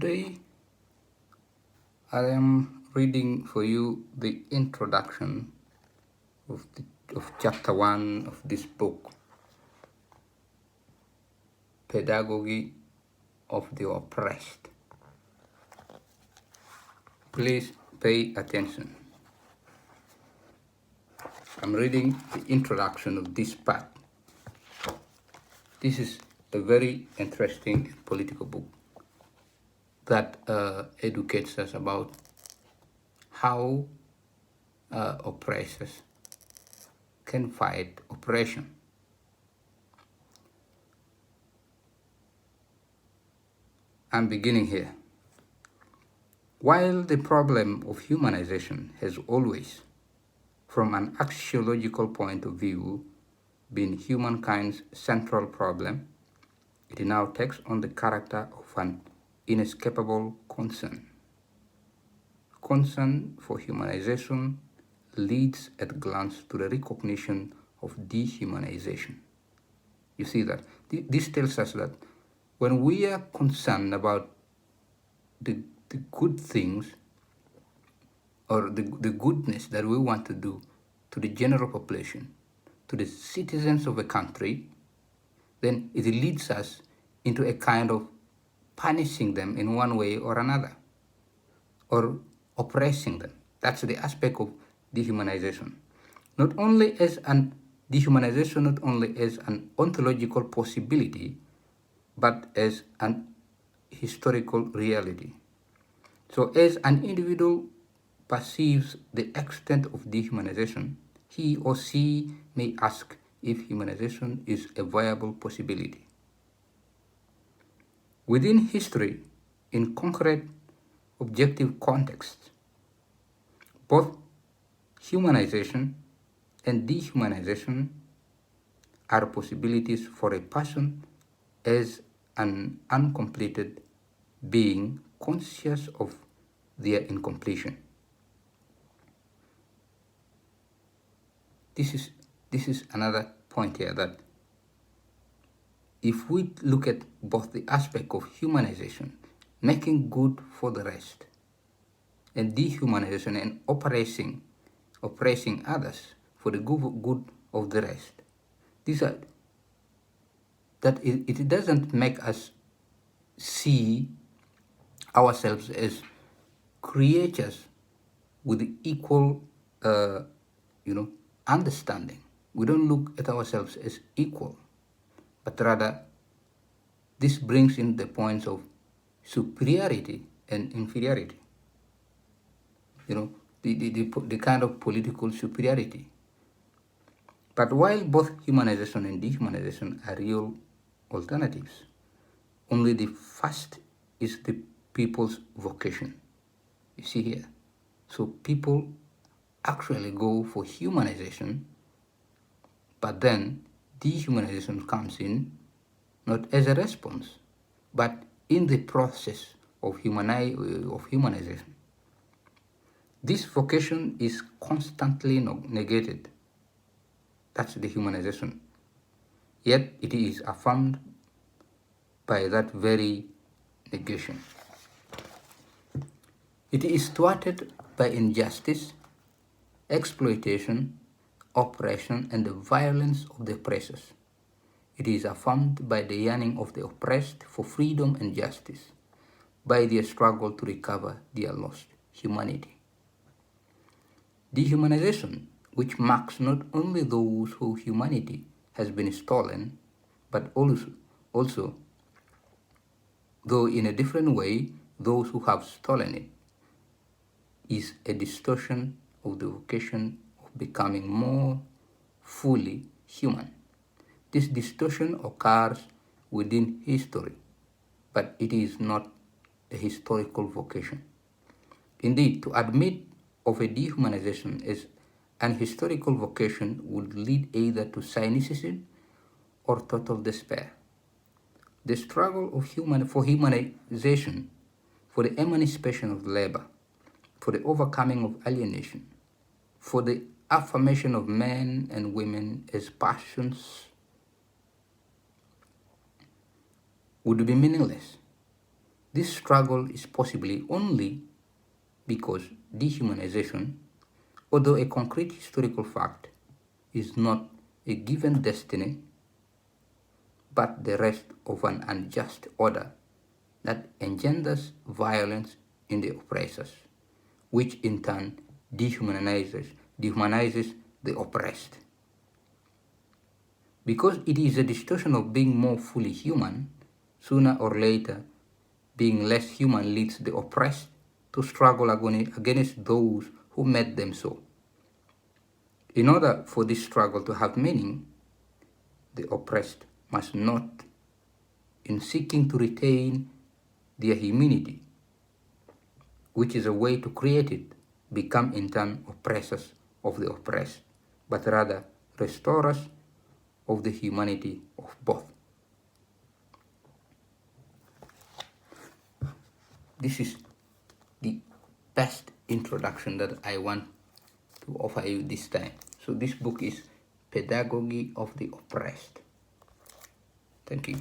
Today, I am reading for you the introduction of chapter 1 of this book, Pedagogy of the Oppressed. Please pay attention. I'm reading the introduction of this part. This is a very interesting political book that educates us about how oppressors can fight oppression. I'm beginning here. While the problem of humanization has always, from an axiological point of view, been humankind's central problem, it now takes on the character of an inescapable concern. Concern for humanization leads at a glance to the recognition of dehumanization. You see that? This tells us that when we are concerned about the good things or the goodness that we want to do to the general population, to the citizens of a country, then it leads us into a kind of punishing them in one way or another, or oppressing them. That's the aspect of dehumanization. Not only as an dehumanization, not only as an ontological possibility, but as an historical reality. So as an individual perceives the extent of dehumanization, he or she may ask if humanization is a viable possibility. Within history, in concrete objective contexts, both humanization and dehumanization are possibilities for a person as an uncompleted being conscious of their incompletion. This is another point here, that if we look at both the aspect of humanization, making good for the rest, and dehumanization and oppressing others for the good of the rest, these are that it doesn't make us see ourselves as creatures with equal understanding. We don't look at ourselves as equal, but rather this brings in the points of superiority and inferiority. The kind of political superiority. But while both humanization and dehumanization are real alternatives, only the first is the people's vocation. You see here. So people actually go for humanization, but then dehumanization comes in not as a response, but in the process of humanization. This vocation is constantly negated. That's the humanization. Yet it is affirmed by that very negation. It is thwarted by injustice, exploitation, oppression, and the violence of the oppressors. It is affirmed by the yearning of the oppressed for freedom and justice, by their struggle to recover their lost humanity. Dehumanization, which marks not only those whose humanity has been stolen, but also, though in a different way, those who have stolen it, is a distortion of the vocation of becoming more fully human. This distortion occurs within history, but it is not a historical vocation. Indeed, to admit of a dehumanization as an historical vocation would lead either to cynicism or total despair. The struggle for humanization, for the emancipation of labor, for the overcoming of alienation, for the affirmation of men and women as persons would be meaningless This struggle is possibly only because dehumanization, although a concrete historical fact, is not a given destiny, but the rest of an unjust order that engenders violence in the oppressors, which in turn dehumanizes the oppressed. Because it is a distortion of being more fully human, sooner or later, being less human leads the oppressed to struggle against those who made them so. In order for this struggle to have meaning, the oppressed must not, in seeking to retain their humanity, which is a way to create it, become in turn oppressors of the oppressed, but rather restorers of the humanity of both. This is the best introduction that I want to offer you this time. So this book is Pedagogy of the Oppressed. Thank you.